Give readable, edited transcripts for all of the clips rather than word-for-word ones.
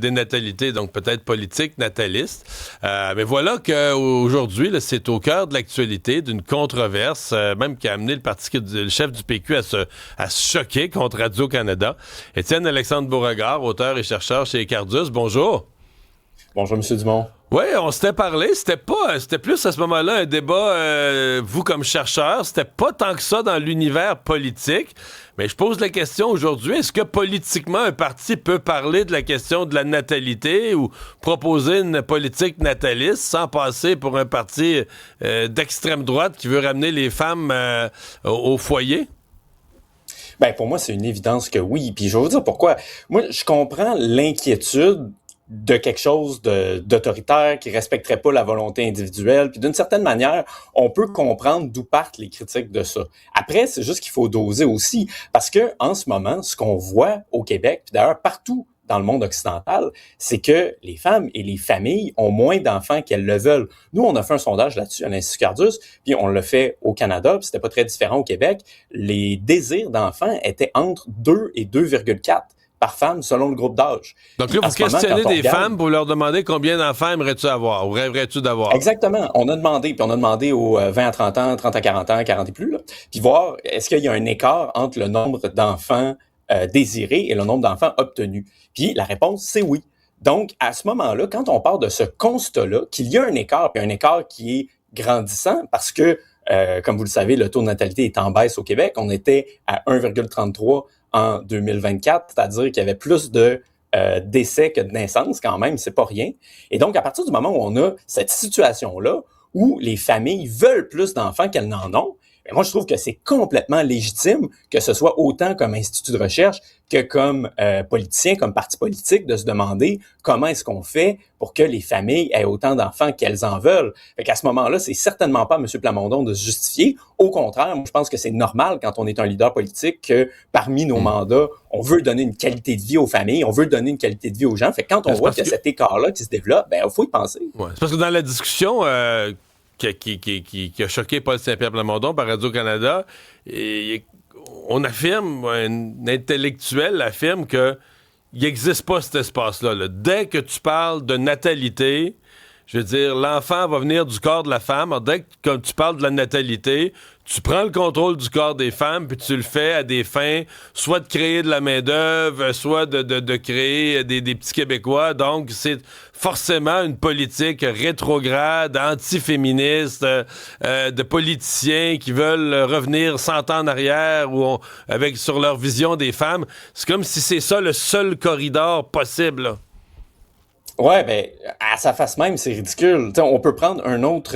dénatalité, donc peut-être politique, nataliste. Mais voilà qu'aujourd'hui, c'est au cœur de l'actualité, d'une controverse, même qui a amené le chef du PQ à se choquer contre Radio-Canada. Étienne-Alexandre Beauregard, auteur et chercheur chez Cardus, bonjour. Bonjour, M. Dumont. Oui, on s'était parlé. C'était plus à ce moment-là un débat, vous comme chercheur, c'était pas tant que ça dans l'univers politique. Mais je pose la question aujourd'hui, est-ce que politiquement un parti peut parler de la question de la natalité ou proposer une politique nataliste sans passer pour un parti d'extrême droite qui veut ramener les femmes au foyer? Ben, pour moi, c'est une évidence que oui. Puis je vais vous dire pourquoi. Moi, je comprends l'inquiétude de quelque chose d'autoritaire qui respecterait pas la volonté individuelle. Puis d'une certaine manière, on peut comprendre d'où partent les critiques de ça. Après, c'est juste qu'il faut doser aussi. Parce que en ce moment, ce qu'on voit au Québec, puis d'ailleurs partout dans le monde occidental, c'est que les femmes et les familles ont moins d'enfants qu'elles le veulent. Nous, on a fait un sondage là-dessus à l'Institut Cardus, puis on l'a fait au Canada, puis c'était pas très différent au Québec. Les désirs d'enfants étaient entre 2 et 2,4 par femme selon le groupe d'âge. Donc là, vous questionnez des femmes pour leur demander combien d'enfants aimerais-tu avoir ou rêverais-tu d'avoir? Exactement. On a demandé aux 20 à 30 ans, 30 à 40 ans, 40 et plus, là, puis voir est-ce qu'il y a un écart entre le nombre d'enfants désirés et le nombre d'enfants obtenus. Puis la réponse, c'est oui. Donc, à ce moment-là, quand on part de ce constat-là, qu'il y a un écart, puis un écart qui est grandissant, parce que, comme vous le savez, le taux de natalité est en baisse au Québec. On était à 1,33 en 2024, c'est-à-dire qu'il y avait plus de décès que de naissances quand même, c'est pas rien. Et donc, à partir du moment où on a cette situation-là, où les familles veulent plus d'enfants qu'elles n'en ont, bien, moi, je trouve que c'est complètement légitime que ce soit autant comme institut de recherche que comme politicien, comme parti politique, de se demander comment est-ce qu'on fait pour que les familles aient autant d'enfants qu'elles en veulent. Fait qu'à ce moment-là, c'est certainement pas à M. Plamondon de se justifier. Au contraire, moi, je pense que c'est normal quand on est un leader politique que parmi nos mandats, on veut donner une qualité de vie aux familles, on veut donner une qualité de vie aux gens. Fait que quand on voit qu'il y a cet écart-là qui se développe, ben il faut y penser. Ouais. C'est parce que dans la discussion qui a choqué Paul Saint-Pierre Plamondon par Radio-Canada, on affirme, un intellectuel affirme que il n'existe pas cet espace-là. Là. Dès que tu parles de natalité, je veux dire, l'enfant va venir du corps de la femme. Alors, dès que quand tu parles de la natalité, tu prends le contrôle du corps des femmes, puis tu le fais à des fins, soit de créer de la main-d'œuvre, soit de créer des petits Québécois. Donc, c'est forcément une politique rétrograde, anti-féministe, de politiciens qui veulent revenir 100 ans en arrière sur leur vision des femmes. C'est comme si c'est ça le seul corridor possible, là. Ouais, ben à sa face même, c'est ridicule. T'sais, on peut prendre un autre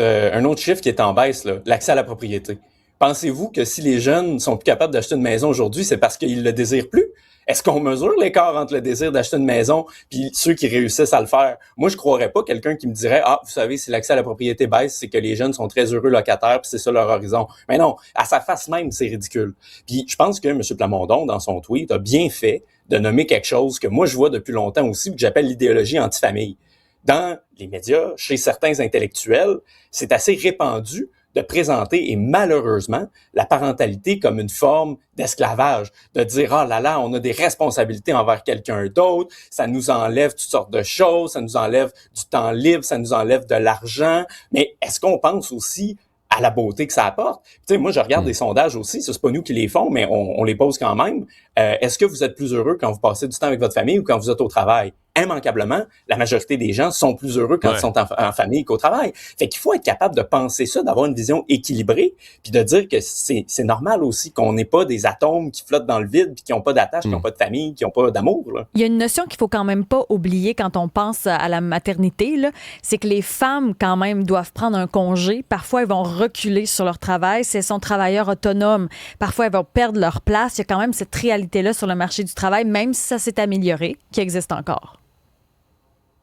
chiffre qui est en baisse, là, l'accès à la propriété. Pensez-vous que si les jeunes sont plus capables d'acheter une maison aujourd'hui, c'est parce qu'ils le désirent plus? Est-ce qu'on mesure l'écart entre le désir d'acheter une maison puis ceux qui réussissent à le faire? Moi, je croirais pas quelqu'un qui me dirait « Ah, vous savez, si l'accès à la propriété baisse, c'est que les jeunes sont très heureux locataires puis c'est ça leur horizon. » Mais non, à sa face même, c'est ridicule. Puis je pense que M. Plamondon, dans son tweet, a bien fait de nommer quelque chose que moi, je vois depuis longtemps aussi, que j'appelle l'idéologie anti-famille. Dans les médias, chez certains intellectuels, c'est assez répandu de présenter, et malheureusement, la parentalité comme une forme d'esclavage, de dire « Ah là là, on a des responsabilités envers quelqu'un d'autre, ça nous enlève toutes sortes de choses, ça nous enlève du temps libre, ça nous enlève de l'argent. » Mais est-ce qu'on pense aussi à la beauté que ça apporte? Tu sais, moi, je regarde des sondages aussi, ça, c'est pas nous qui les font, mais on les pose quand même. Est-ce que vous êtes plus heureux quand vous passez du temps avec votre famille ou quand vous êtes au travail? Immanquablement, la majorité des gens sont plus heureux quand ils sont en famille qu'au travail. Fait qu'il faut être capable de penser ça, d'avoir une vision équilibrée, puis de dire que c'est normal aussi qu'on n'ait pas des atomes qui flottent dans le vide, puis qui n'ont pas d'attache, qui n'ont pas de famille, qui n'ont pas d'amour, là. Il y a une notion qu'il faut quand même pas oublier quand on pense à la maternité, là, c'est que les femmes, quand même, doivent prendre un congé. Parfois, elles vont reculer sur leur travail. Si elles sont travailleurs autonomes, parfois, elles vont perdre leur place. Il y a quand même cette réalité-là sur le marché du travail, même si ça s'est amélioré, qui existe encore.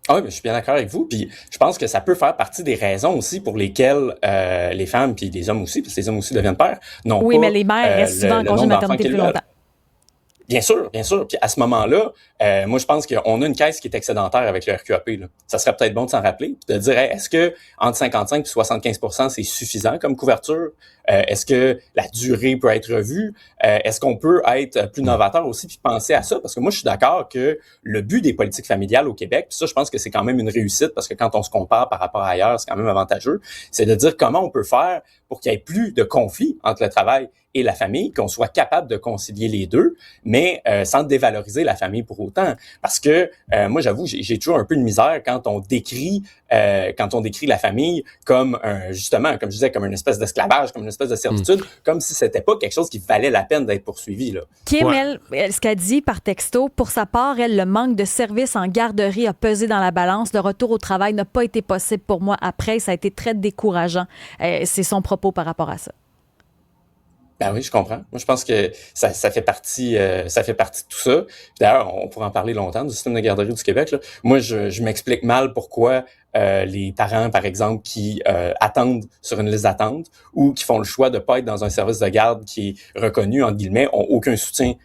Ah oui, mais je suis bien d'accord avec vous. Puis je pense que ça peut faire partie des raisons aussi pour lesquelles les femmes, puis les hommes aussi, parce que les hommes aussi deviennent pères, mais les mères restent souvent en congé de maternité plus longtemps. Bien sûr, bien sûr. Puis à ce moment-là, moi, je pense qu'on a une caisse qui est excédentaire avec le RQAP. Là. Ça serait peut-être bon de s'en rappeler, puis de dire, hey, est-ce que entre 55 et 75 c'est suffisant comme couverture? Est-ce que la durée peut être revue? Est-ce qu'on peut être plus novateur aussi puis penser à ça? Parce que moi, je suis d'accord que le but des politiques familiales au Québec, puis ça, je pense que c'est quand même une réussite parce que quand on se compare par rapport à ailleurs, c'est quand même avantageux, c'est de dire comment on peut faire pour qu'il n'y ait plus de conflit entre le travail et la famille, qu'on soit capable de concilier les deux, mais sans dévaloriser la famille pour autant. Parce que moi, j'avoue, j'ai toujours un peu de misère quand on décrit la famille comme justement, comme je disais, comme une espèce d'esclavage, comme une espèce de servitude, comme si c'était pas quelque chose qui valait la peine d'être poursuivi. Là. Kim, elle, ce qu'elle dit par texto, pour sa part, elle, le manque de services en garderie a pesé dans la balance. Le retour au travail n'a pas été possible pour moi après. Ça a été très décourageant. C'est son propos par rapport à ça. Ben oui, je comprends. Moi, je pense que ça fait partie de tout ça. D'ailleurs, on pourrait en parler longtemps du système de garderie du Québec. Là. Moi, je m'explique mal pourquoi les parents, par exemple, qui attendent sur une liste d'attente ou qui font le choix de pas être dans un service de garde qui est reconnu, entre guillemets, ont aucun soutien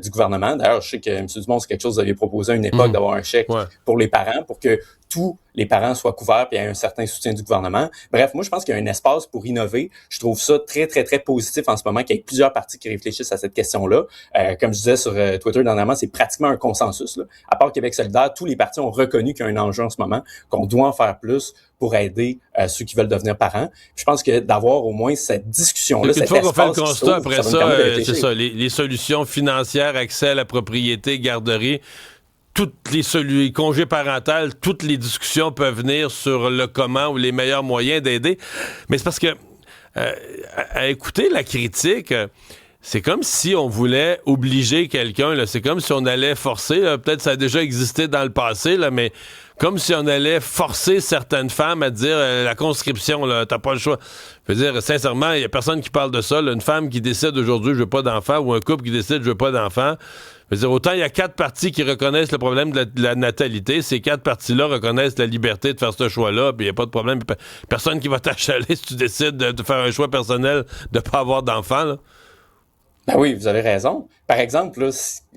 du gouvernement. D'ailleurs, je sais que M. Dumont, c'est quelque chose que vous aviez proposé à une époque d'avoir un chèque pour les parents, pour que tous les parents soient couverts et aient un certain soutien du gouvernement. Bref, moi, je pense qu'il y a un espace pour innover. Je trouve ça très, très, très positif en ce moment qu'il y ait plusieurs partis qui réfléchissent à cette question-là. Comme je disais sur Twitter dernièrement, c'est pratiquement un consensus. Là. À part Québec solidaire, tous les partis ont reconnu qu'il y a un enjeu en ce moment, qu'on doit en faire plus pour aider ceux qui veulent devenir parents. Puis je pense que d'avoir au moins cette discussion-là, une fois qu'on fait le constat, après ça, c'est ça, les solutions financières, accès à la propriété, garderie, toutes les congés parentaux, toutes les discussions peuvent venir sur le comment ou les meilleurs moyens d'aider. Mais c'est parce que, à écouter la critique, c'est comme si on voulait obliger quelqu'un, là. C'est comme si on allait forcer, là, peut-être ça a déjà existé dans le passé, là, mais comme si on allait forcer certaines femmes à dire la conscription, là, t'as pas le choix. Je veux dire, sincèrement, il y a personne qui parle de ça, là. Une femme qui décide aujourd'hui, je veux pas d'enfant, ou un couple qui décide, je veux pas d'enfant. Je veux dire, autant il y a 4 partis qui reconnaissent le problème de la natalité, ces 4 partis-là reconnaissent la liberté de faire ce choix-là, puis il n'y a pas de problème. Personne qui va t'achaler si tu décides de faire un choix personnel de pas avoir d'enfant, là. Ben oui, vous avez raison. Par exemple, là,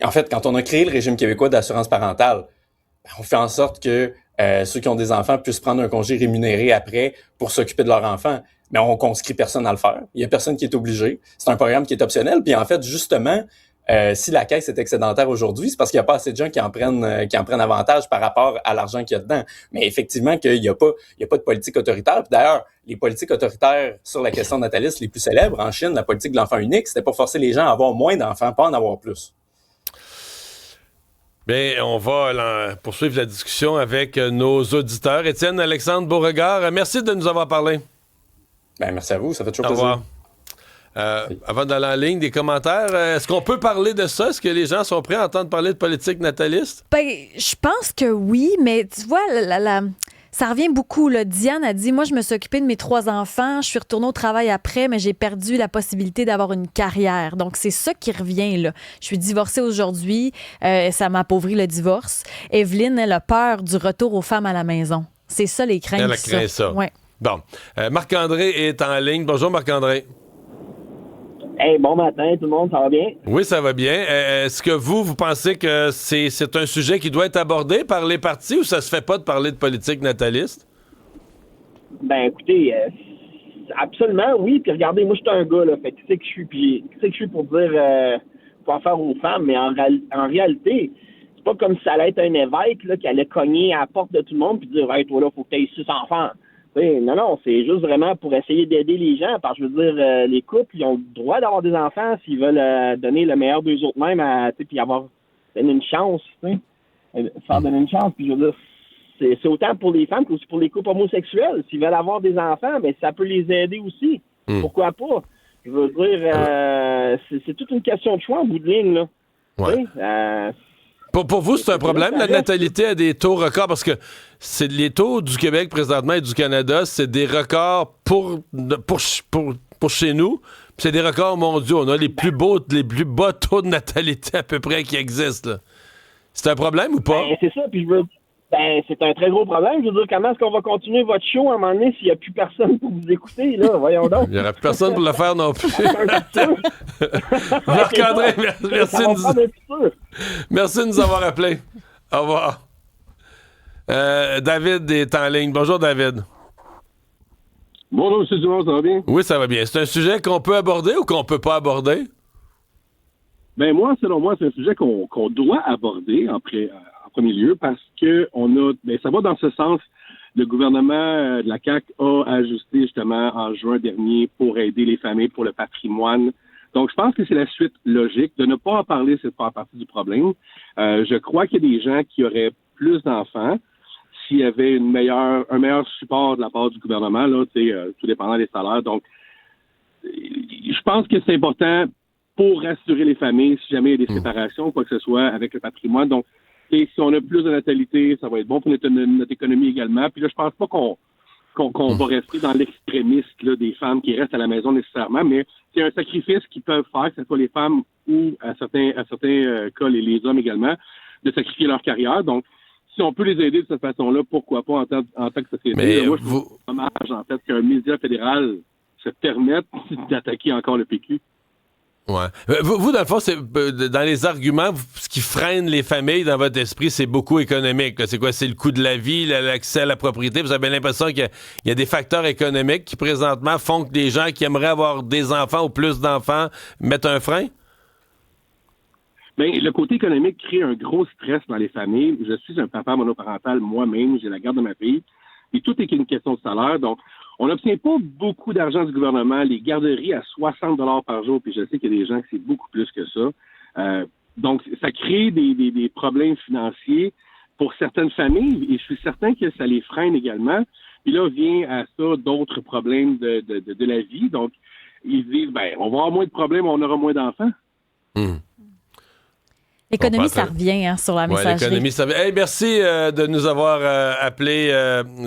en fait, quand on a créé le régime québécois d'assurance parentale, on fait en sorte que ceux qui ont des enfants puissent prendre un congé rémunéré après pour s'occuper de leur enfant. Mais on conscrit personne à le faire. Il y a personne qui est obligé. C'est un programme qui est optionnel. Puis en fait, justement, si la caisse est excédentaire aujourd'hui, c'est parce qu'il n'y a pas assez de gens qui en prennent avantage par rapport à l'argent qu'il y a dedans. Mais effectivement, qu'il n'y a pas de politique autoritaire. Puis d'ailleurs, les politiques autoritaires sur la question nataliste les plus célèbres, en Chine, la politique de l'enfant unique, c'était pour forcer les gens à avoir moins d'enfants, pas en avoir plus. Bien, on va poursuivre la discussion avec nos auditeurs. Étienne Alexandre Beauregard, merci de nous avoir parlé. Ben, merci à vous, ça fait toujours plaisir. Avant d'aller en ligne, des commentaires, est-ce qu'on peut parler de ça? Est-ce que les gens sont prêts à entendre parler de politique nataliste? Ben, je pense que oui, mais tu vois, ça revient beaucoup. Là. Diane a dit, moi, je me suis occupée de mes 3 enfants, je suis retournée au travail après, mais j'ai perdu la possibilité d'avoir une carrière. Donc, c'est ça qui revient. Là. Je suis divorcée aujourd'hui, ça m'appauvrit le divorce. Evelyne, elle a peur du retour aux femmes à la maison. C'est ça, les craintes. Elle a craint ça. Ouais. Bon. Marc-André est en ligne. Bonjour, Marc-André. Hey, bon matin, tout le monde, ça va bien? Oui, ça va bien. Est-ce que vous pensez que c'est un sujet qui doit être abordé par les partis ou ça se fait pas de parler de politique nataliste? Ben, écoutez, absolument, oui. Puis regardez, moi, je suis un gars, là. Fait que tu sais que je suis pour dire, pour en faire aux femmes, mais en réalité, c'est pas comme si ça allait être un évêque, là, qui allait cogner à la porte de tout le monde puis dire, hey, toi, là, faut que tu aies 6 enfants. Non, c'est juste vraiment pour essayer d'aider les gens, parce que je veux dire, les couples, ils ont le droit d'avoir des enfants s'ils veulent donner le meilleur d'eux autres mêmes, puis donner une chance, faire donner une chance, puis je veux dire, c'est autant pour les femmes qu'aussi pour les couples homosexuels. S'ils veulent avoir des enfants, ben ça peut les aider aussi. Pourquoi pas? Je veux dire, c'est toute une question de choix en bout de ligne, là. Ouais. Pour vous, c'est un problème, la natalité a des taux records, parce que c'est les taux du Québec présentement et du Canada, c'est des records pour chez nous, puis c'est des records mondiaux. On a les plus bas taux de natalité à peu près qui existent. Là. C'est un problème ou pas? Ben, c'est ça, puis Ben, c'est un très gros problème. Je veux dire, comment est-ce qu'on va continuer votre show à un moment donné s'il n'y a plus personne pour vous écouter, là? Voyons donc. Il n'y aura plus personne pour le faire non plus. Marc-André, merci de nous avoir appelés. Au revoir. David est en ligne. Bonjour, David. Bonjour, M. Dumont, ça va bien? Oui, ça va bien. C'est un sujet qu'on peut aborder ou qu'on peut pas aborder? Ben moi, selon moi, c'est un sujet qu'on doit aborder en premier lieu parce que ça va dans ce sens. Le gouvernement de la CAQ a ajusté justement en juin dernier pour aider les familles pour le patrimoine. Donc, je pense que c'est la suite logique. De ne pas en parler, c'est de faire partie du problème. Je crois qu'il y a des gens qui auraient plus d'enfants s'il y avait un meilleur support de la part du gouvernement, là, tout dépendant des salaires. Donc, je pense que c'est important pour rassurer les familles si jamais il y a des séparations ou quoi que ce soit avec le patrimoine. Donc, si on a plus de natalité, ça va être bon pour notre économie également. Puis là, je pense pas qu'on va rester dans l'extrémiste là, des femmes qui restent à la maison nécessairement, mais c'est un sacrifice qu'ils peuvent faire, que ce soit les femmes ou à certains cas les hommes également, de sacrifier leur carrière. Donc, si on peut les aider de cette façon-là, pourquoi pas en tant que société. Mais moi, je trouve dommage, en fait, qu'un média fédéral se permette d'attaquer encore le PQ. Ouais. Vous, dans le fond, dans les arguments, ce qui freine les familles dans votre esprit, c'est beaucoup économique. Là. C'est quoi? C'est le coût de la vie, l'accès à la propriété. Vous avez l'impression qu'il y a des facteurs économiques qui, présentement, font que des gens qui aimeraient avoir des enfants ou plus d'enfants mettent un frein? Bien, le côté économique crée un gros stress dans les familles. Je suis un papa monoparental moi-même, j'ai la garde de ma fille. Et tout est une question de salaire. Donc, on n'obtient pas beaucoup d'argent du gouvernement. Les garderies à 60 $ par jour, puis je sais qu'il y a des gens qui c'est beaucoup plus que ça. Donc, ça crée des problèmes financiers pour certaines familles et je suis certain que ça les freine également. Puis là, vient à ça d'autres problèmes de la vie. Donc, ils disent, on va avoir moins de problèmes, on aura moins d'enfants. L'économie, ça revient sur la messagerie. L'économie, ça revient. Hey, merci de nous avoir appelé,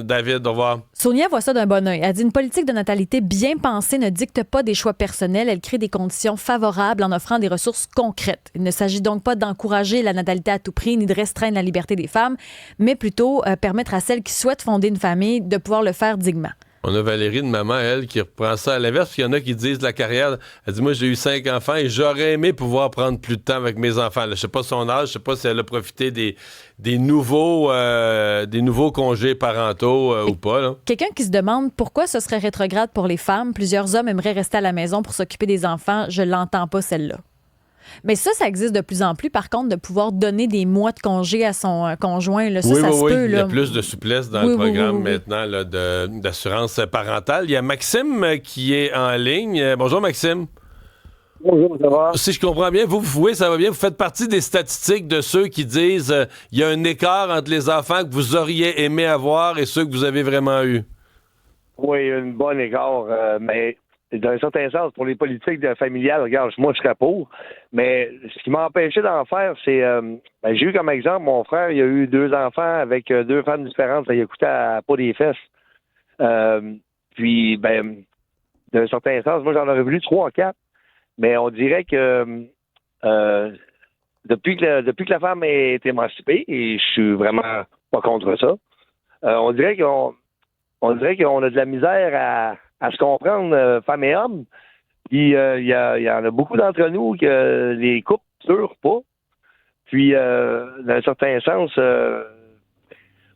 David. Au revoir. Sonia voit ça d'un bon œil. Elle dit une politique de natalité bien pensée ne dicte pas des choix personnels. Elle crée des conditions favorables en offrant des ressources concrètes. Il ne s'agit donc pas d'encourager la natalité à tout prix ni de restreindre la liberté des femmes, mais plutôt permettre à celles qui souhaitent fonder une famille de pouvoir le faire dignement. On a Valérie de maman, elle, qui reprend ça à l'inverse. Puis il y en a qui disent la carrière. Elle dit, moi, j'ai eu 5 enfants et j'aurais aimé pouvoir prendre plus de temps avec mes enfants. Là, je sais pas son âge, je sais pas si elle a profité des nouveaux congés parentaux ou pas. Là. Quelqu'un qui se demande pourquoi ce serait rétrograde pour les femmes. Plusieurs hommes aimeraient rester à la maison pour s'occuper des enfants. Je l'entends pas, celle-là. Mais ça existe de plus en plus, par contre, de pouvoir donner des mois de congé à son conjoint. Là, ça se peut. Là. Il y a plus de souplesse dans le programme maintenant là, d'assurance parentale. Il y a Maxime qui est en ligne. Bonjour, Maxime. Bonjour, ça va? Si je comprends bien, oui, ça va bien. Vous faites partie des statistiques de ceux qui disent il y a un écart entre les enfants que vous auriez aimé avoir et ceux que vous avez vraiment eus. Oui, un bon écart, mais d'un certain sens, pour les politiques familiales, regarde, moi, je serais pour, mais ce qui m'a empêché d'en faire, c'est... j'ai eu comme exemple, mon frère, il a eu 2 enfants avec 2 femmes différentes, ça lui a coûté à pas des fesses. Puis, d'un certain sens, moi, j'en aurais voulu 3 ou 4, mais on dirait que depuis que la femme est émancipée, et je suis vraiment pas contre ça, on dirait qu'on a de la misère à se comprendre, femmes et hommes. Puis il y en a beaucoup d'entre nous que les couples ne durent pas. Puis, dans un certain sens,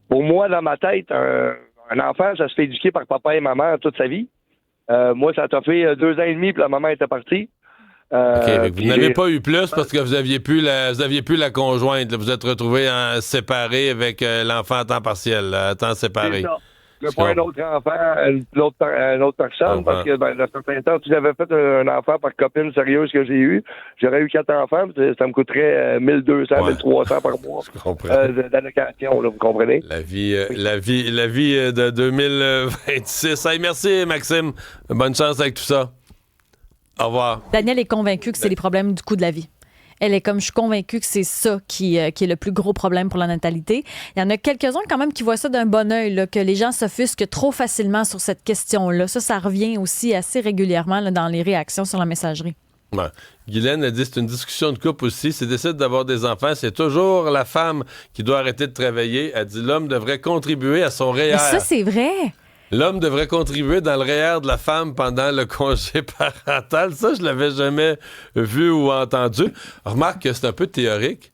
pour moi, dans ma tête, un enfant, ça se fait éduquer par papa et maman toute sa vie. Moi, ça t'a fait 2 ans et demi, puis la maman était partie. OK, vous n'avez pas eu plus parce que vous aviez plus la conjointe. Là. Vous êtes retrouvé séparé avec l'enfant à temps partiel, à temps séparé. C'est ça. Je pas un autre enfant, une autre personne, parce que dans certains temps, si j'avais fait un enfant par copine sérieuse que j'ai eu, j'aurais eu 4 enfants, ça me coûterait 1200, 1300 par mois d'allocation, là, vous comprenez? La vie de 2026. Hey, merci, Maxime. Bonne chance avec tout ça. Au revoir. Daniel est convaincu que c'est les problèmes du coût de la vie. Elle est comme, je suis convaincue que c'est ça qui est le plus gros problème pour la natalité. Il y en a quelques-uns quand même qui voient ça d'un bon œil, là, que les gens s'offusquent trop facilement sur cette question-là. Ça revient aussi assez régulièrement là, dans les réactions sur la messagerie. Ouais. Guylaine a dit c'est une discussion de couple aussi. Si décide d'avoir des enfants, c'est toujours la femme qui doit arrêter de travailler. Elle dit l'homme devrait contribuer à son REER. Mais ça, c'est vrai. L'homme devrait contribuer dans le REER de la femme pendant le congé parental. Ça, je l'avais jamais vu ou entendu. Remarque que c'est un peu théorique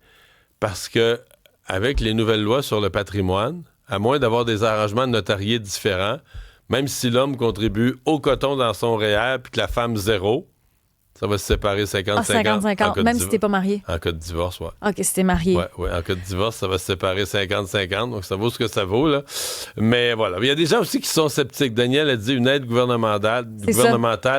parce que avec les nouvelles lois sur le patrimoine, à moins d'avoir des arrangements notariés différents, même si l'homme contribue au coton dans son REER puis que la femme zéro, ça va se séparer 50-50. 50-50, même si t'es pas marié. En cas de divorce, oui. OK, si t'es marié. Oui, en cas de divorce, ça va se séparer 50-50, donc ça vaut ce que ça vaut, là. Mais voilà. Il y a des gens aussi qui sont sceptiques. Daniel a dit une aide gouvernementale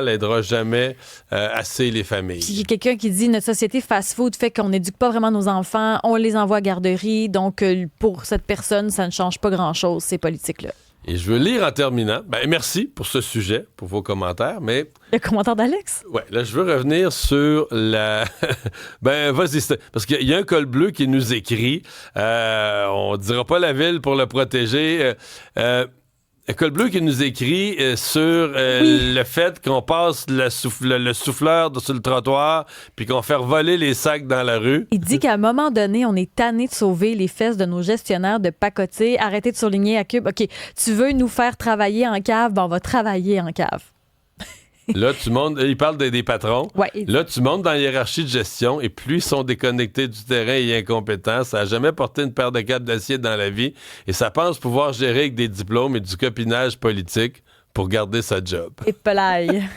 n'aidera jamais assez les familles. Puis il y a quelqu'un qui dit notre société fast-food fait qu'on n'éduque pas vraiment nos enfants, on les envoie à garderie, donc pour cette personne, ça ne change pas grand-chose, ces politiques-là. Et je veux lire en terminant. Merci pour ce sujet, pour vos commentaires, mais... Le commentaire d'Alex? Ouais, là, je veux revenir sur la... vas-y, parce qu'il y a un col bleu qui nous écrit. On dira pas la ville pour le protéger. Un col bleu qui nous écrit sur le fait qu'on passe le souffleur sur le trottoir puis qu'on fait voler les sacs dans la rue. Il dit qu'à un moment donné, on est tanné de sauver les fesses de nos gestionnaires de pacoter. Arrêtez de surligner à Cube. OK, tu veux nous faire travailler en cave? Ben, on va travailler en cave. Là, tu montes, il parle des patrons. Ouais, là, tu montes dans la hiérarchie de gestion et plus ils sont déconnectés du terrain et incompétents, ça n'a jamais porté une paire de câbles d'acier dans la vie et ça pense pouvoir gérer avec des diplômes et du copinage politique pour garder sa job. Et pelaille.